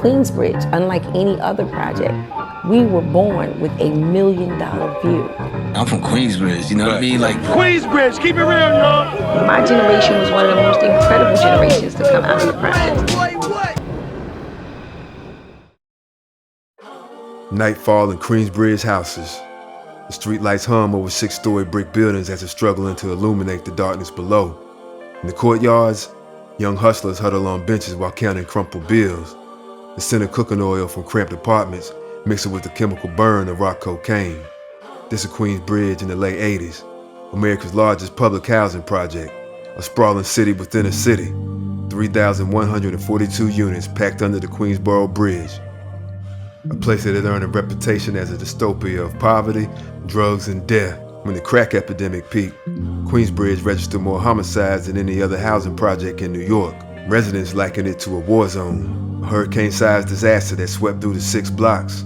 Queensbridge, unlike any other project, we were born with $1 million view. I'm from Queensbridge, you know what I mean? Like Queensbridge, keep it real, y'all. My generation was one of the most incredible generations to come out of the project. Nightfall in Queensbridge houses. The streetlights hum over 6-story brick buildings as they're struggling to illuminate the darkness below. In the courtyards, young hustlers huddle on benches while counting crumpled bills. The scent of cooking oil from cramped apartments mixing with the chemical burn of rock cocaine. This is Queensbridge in the late 80s, America's largest public housing project, a sprawling city within a city, 3,142 units packed under the Queensboro Bridge. A place that had earned a reputation as a dystopia of poverty, drugs, and death. When the crack epidemic peaked, Queensbridge registered more homicides than any other housing project in New York. Residents likened it to a war zone, a hurricane-sized disaster that swept through the 6 blocks.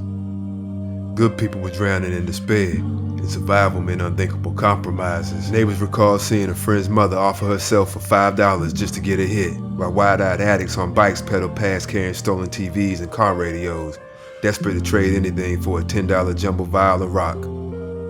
Good people were drowning in despair, and survival meant unthinkable compromises. Neighbors recall seeing a friend's mother offer herself for $5 just to get a hit, while wide-eyed addicts on bikes pedaled past carrying stolen TVs and car radios, desperate to trade anything for a $10 jumbo vial of rock.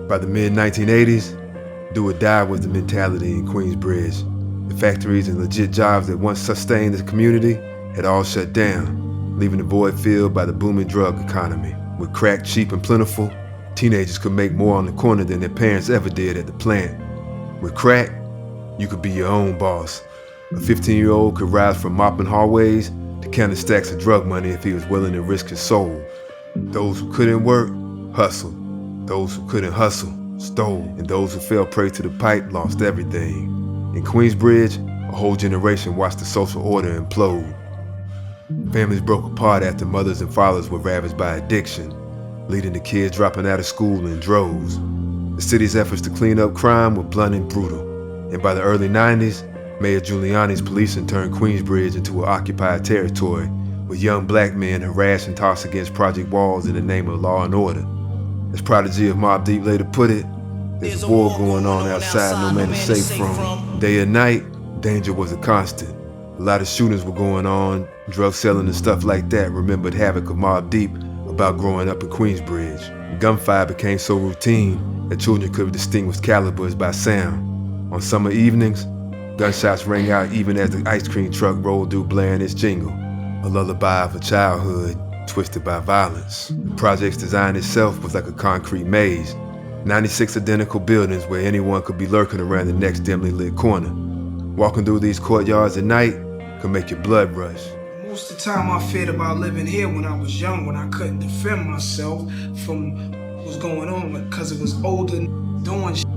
By the mid-1980s, do or die was the mentality in Queensbridge. The factories and legit jobs that once sustained the community had all shut down, leaving the void filled by the booming drug economy. With crack cheap and plentiful, teenagers could make more on the corner than their parents ever did at the plant. With crack, you could be your own boss. A 15-year-old could rise from mopping hallways to counting stacks of drug money if he was willing to risk his soul. Those who couldn't work, hustled. Those who couldn't hustle, stole. And those who fell prey to the pipe lost everything. In Queensbridge, a whole generation watched the social order implode. Families broke apart after mothers and fathers were ravaged by addiction, leading to kids dropping out of school in droves. The city's efforts to clean up crime were blunt and brutal. And by the early 90s, Mayor Giuliani's policing turned Queensbridge into an occupied territory, with young black men harassed and tossed against project walls in the name of law and order. As prodigy of Mobb Deep later put it, there's a war going on outside no man is safe from. Day and night, danger was a constant. A lot of shootings were going on, drug selling and stuff like that remembered havoc of Mobb Deep about growing up in Queensbridge. Gunfire became so routine that children could distinguish calibers by sound. On summer evenings, gunshots rang out even as the ice cream truck rolled through blaring its jingle, a lullaby of a childhood twisted by violence. The project's design itself was like a concrete maze, 96 identical buildings where anyone could be lurking around the next dimly lit corner. Walking through these courtyards at night could make your blood rush. Most of the time I feared about living here when I was young, when I couldn't defend myself from what was going on, because it was older doing shit.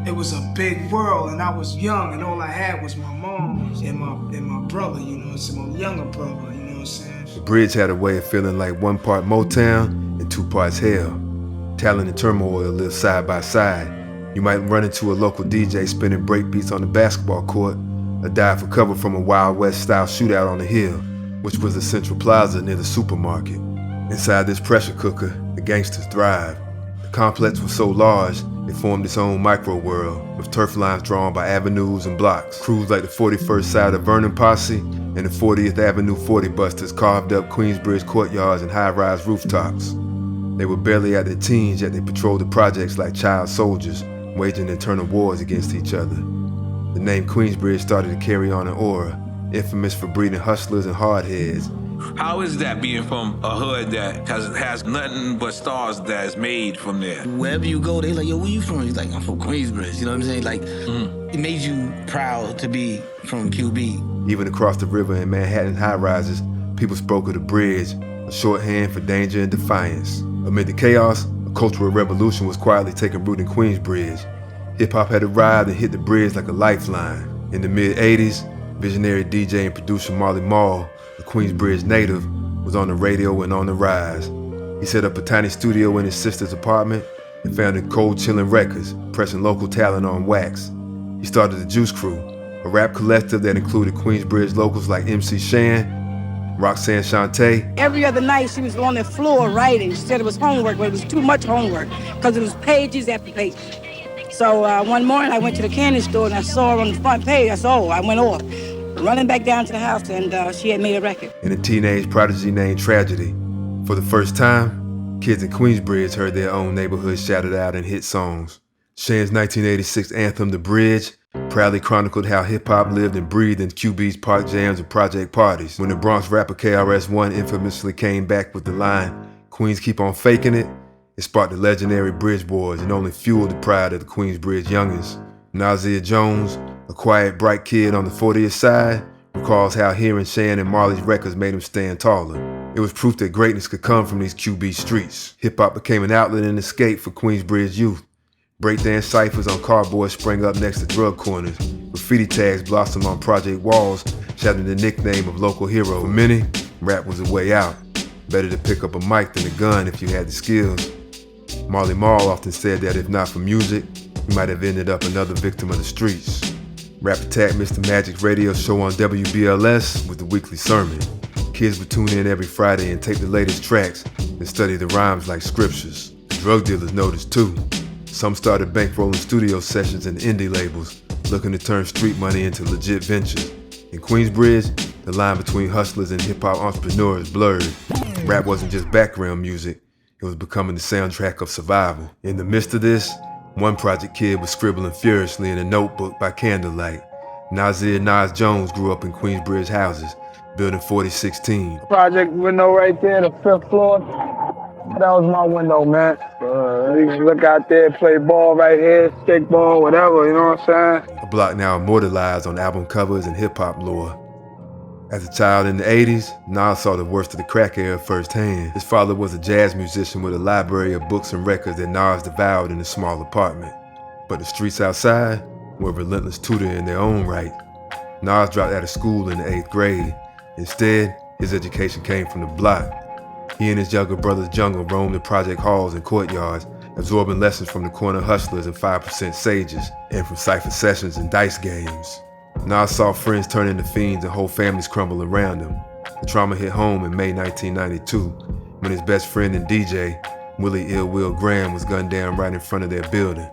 It was a big world, and I was young, and all I had was my mom and my brother, you know, it's my younger brother, you know what I'm saying? The bridge had a way of feeling like 1 part Motown and 2 parts hell. Talent and turmoil lived side by side. You might run into a local DJ spinning breakbeats on the basketball court, or dive for cover from a Wild West style shootout on the hill, which was the central plaza near the supermarket. Inside this pressure cooker, the gangsters thrived. The complex was so large, it formed its own micro world, with turf lines drawn by avenues and blocks. Crews like the 41st Side of Vernon Posse and the 40th Avenue 40 Busters carved up Queensbridge courtyards and high-rise rooftops. They were barely at their teens, yet they patrolled the projects like child soldiers, waging internal wars against each other. The name Queensbridge started to carry on an aura, infamous for breeding hustlers and hardheads. How is that being from a hood that has nothing but stars that is made from there? wherever you go, they like, yo, where you from? He's like, I'm from Queensbridge, you know what I'm saying? Like, It made you proud to be from QB. Even across the river in Manhattan high-rises, people spoke of the bridge, a shorthand for danger and defiance. Amid the chaos, a cultural revolution was quietly taking root in Queensbridge. Hip-hop had arrived and hit the bridge like a lifeline. In the mid-80s, visionary DJ and producer Marley Marl, a Queensbridge native, was on the radio and on the rise. He set up a tiny studio in his sister's apartment and founded Cold Chillin' Records, pressing local talent on wax. He started the Juice Crew, a rap collective that included Queensbridge locals like MC Shan, Roxanne Shante. Every other night she was on the floor writing. She said it was homework, but it was too much homework because it was pages after pages. So one morning I went to the candy store and I saw her on the front page. I said, oh, I went off. running back down to the house, and she had made a record. And a teenage prodigy named Tragedy. For the first time, kids in Queensbridge heard their own neighborhood shouted out in hit songs. Shan's 1986 anthem, The Bridge, proudly chronicled how hip-hop lived and breathed in QB's park jams and project parties. When the Bronx rapper KRS-One infamously came back with the line, "Queens keep on faking it," it sparked the legendary Bridge Boys and only fueled the pride of the Queensbridge youngins. Nasir Jones, a quiet, bright kid on the 40th side, recalls how hearing Shan and Marley's records made him stand taller. It was proof that greatness could come from these QB streets. Hip-hop became an outlet and escape for Queensbridge youth. Breakdance ciphers on cardboard sprang up next to drug corners. Graffiti tags blossomed on project walls, shouting the nickname of local heroes. For many, rap was a way out. Better to pick up a mic than a gun if you had the skills. Marley Marl often said that if not for music, he might have ended up another victim of the streets. Rap Attack missed the Magic's radio show on WBLS with the weekly sermon. Kids would tune in every Friday and tape the latest tracks and study the rhymes like scriptures. Drug dealers noticed too. Some started bankrolling studio sessions and indie labels, looking to turn street money into legit ventures. In Queensbridge, the line between hustlers and hip-hop entrepreneurs blurred. Rap wasn't just background music, it was becoming the soundtrack of survival. In the midst of this, one project kid was scribbling furiously in a notebook by candlelight. Nasir Nas Jones grew up in Queensbridge houses, building 4016. Project window right there, the 5th floor. That was my window, man. You can look out there, play ball right here, stick ball, whatever, you know what I'm saying? A block now immortalized on album covers and hip-hop lore. As a child in the 80s, Nas saw the worst of the crack era firsthand. His father was a jazz musician with a library of books and records that Nas devoured in a small apartment. But the streets outside were a relentless tutor in their own right. Nas dropped out of school in the 8th grade. Instead, his education came from the block. He and his younger brother's jungle roamed the project halls and courtyards, absorbing lessons from the corner hustlers and 5% sages, and from cypher sessions and dice games. Nas saw friends turn into fiends and whole families crumble around him. The trauma hit home in May 1992, when his best friend and DJ, Willie Ill Will Graham, was gunned down right in front of their building.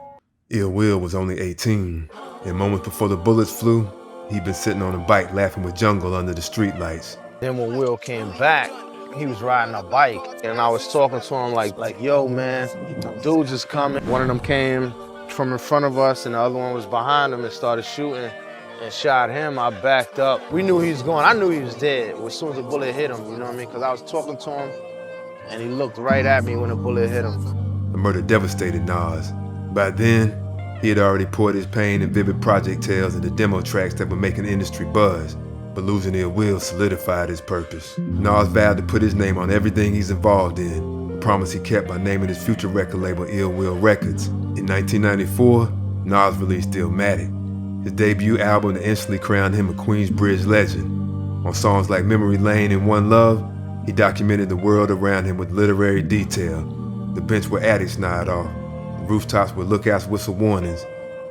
Ill Will was only 18, and moments before the bullets flew, he'd been sitting on a bike laughing with Jungle under the streetlights. Then when Will came back, he was riding a bike, and I was talking to him like, yo, man, dudes is coming. One of them came from in front of us, and the other one was behind him and started shooting and shot him. I backed up. We knew he was going. I knew he was dead as soon as the bullet hit him, you know what I mean? Because I was talking to him, and he looked right at me when the bullet hit him. The murder devastated Nas. By then, he had already poured his pain and vivid project tales into demo tracks that were making industry buzz. But losing Ill Will solidified his purpose. Nas vowed to put his name on everything he's involved in, a promise he kept by naming his future record label Ill Will Records. In 1994, Nas released Illmatic, his debut album that instantly crowned him a Queensbridge legend. On songs like Memory Lane and One Love, he documented the world around him with literary detail. The bench where addicts nod off, the rooftops where lookouts whistle warnings,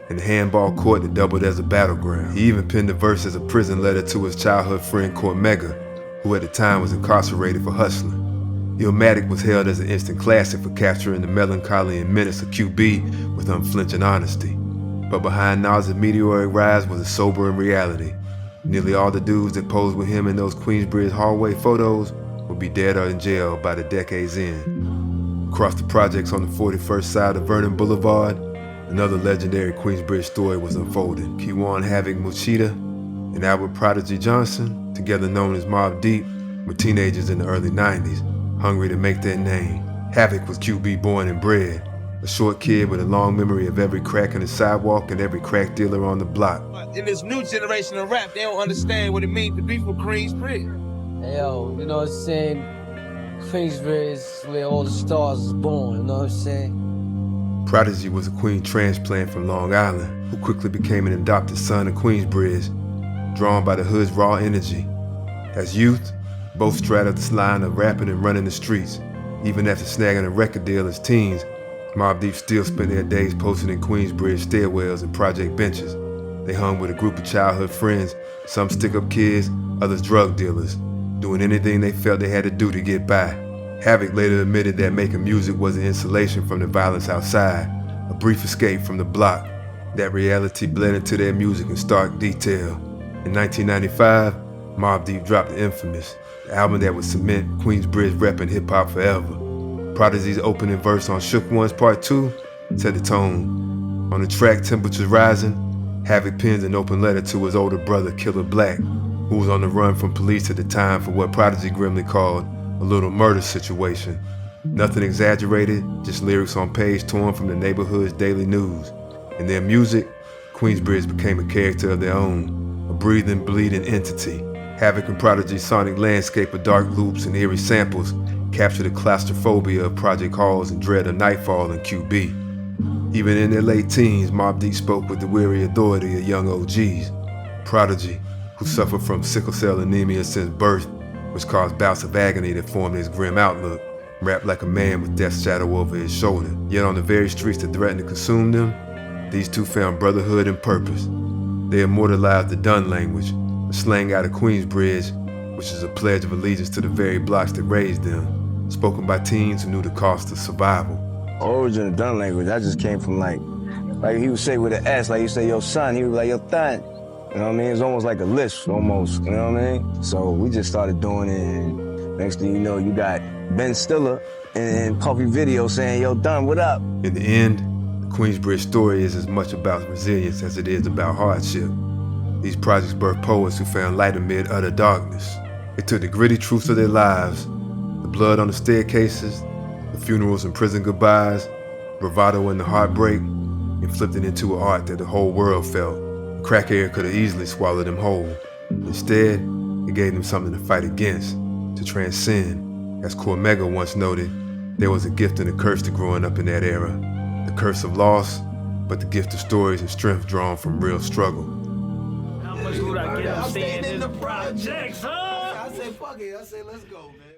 and the handball court that doubled as a battleground. He even penned a verse as a prison letter to his childhood friend Cormega, who at the time was incarcerated for hustling. Illmatic was hailed as an instant classic for capturing the melancholy and menace of QB with unflinching honesty. But behind Nas' meteoric rise was a sobering reality. Nearly all the dudes that posed with him in those Queensbridge hallway photos would be dead or in jail by the decade's end. Across the projects on the 41st side of Vernon Boulevard, another legendary Queensbridge story was unfolding. Kiwan Havoc Muchita and Albert Prodigy Johnson, together known as Mobb Deep, were teenagers in the early 90s, hungry to make their name. Havoc was QB born and bred, a short kid with a long memory of every crack in the sidewalk and every crack dealer on the block. In this new generation of rap, they don't understand what it means to be from Queensbridge. Hey, yo, you know what I'm saying? Queensbridge is where all the stars is born, you know what I'm saying? Prodigy was a Queen transplant from Long Island who quickly became an adopted son of Queensbridge, drawn by the hood's raw energy. As youth, both straddled this line of rapping and running the streets. Even after snagging a record deal as teens, Mobb Deep still spent their days posted in Queensbridge stairwells and project benches. They hung with a group of childhood friends, some stick-up kids, others drug dealers, doing anything they felt they had to do to get by. Havoc later admitted that making music was an insulation from the violence outside, a brief escape from the block. That reality bled into their music in stark detail. In 1995, Mobb Deep dropped the infamous, the album that would cement Queensbridge rap and hip-hop forever. Prodigy's opening verse on Shook Ones Part 2 set the tone. On the track Temperatures Rising, Havoc pens an open letter to his older brother, Killer Black, who was on the run from police at the time for what Prodigy grimly called a little murder situation. Nothing exaggerated, just lyrics on page torn from the neighborhood's daily news. In their music, Queensbridge became a character of their own, a breathing, bleeding entity. Havoc and Prodigy's sonic landscape of dark loops and eerie samples captured the claustrophobia of project halls and dread of nightfall in QB. Even in their late teens, Mobb Deep spoke with the weary authority of young OGs. Prodigy, who suffered from sickle cell anemia since birth, which caused bouts of agony that formed his grim outlook, rapped like a man with death's shadow over his shoulder. Yet on the very streets that threatened to consume them, these two found brotherhood and purpose. They immortalized the Dun language, the slang out of Queensbridge, which is a pledge of allegiance to the very blocks that raised them, spoken by teens who knew the cost of survival. Origin of Dun language, that just came from like he would say with an S, like you say, yo son, he would be like, yo thun. You know what I mean? It's almost like a lisp, almost, you know what I mean? So we just started doing it, and next thing you know, you got Ben Stiller and Puffy Video saying, yo Dun, what up? In the end, the Queensbridge story is as much about resilience as it is about hardship. These projects birthed poets who found light amid utter darkness. They took the gritty truths of their lives, the blood on the staircases, the funerals and prison goodbyes, bravado and the heartbreak, and flipped it into an art that the whole world felt. The crack era could have easily swallowed them whole. Instead, it gave them something to fight against, to transcend. As Cormega once noted, there was a gift and a curse to growing up in that era. The curse of loss, but the gift of stories and strength drawn from real struggle. How much would I get? I'm staying in the projects, huh? I say, fuck it. I say, let's go, man.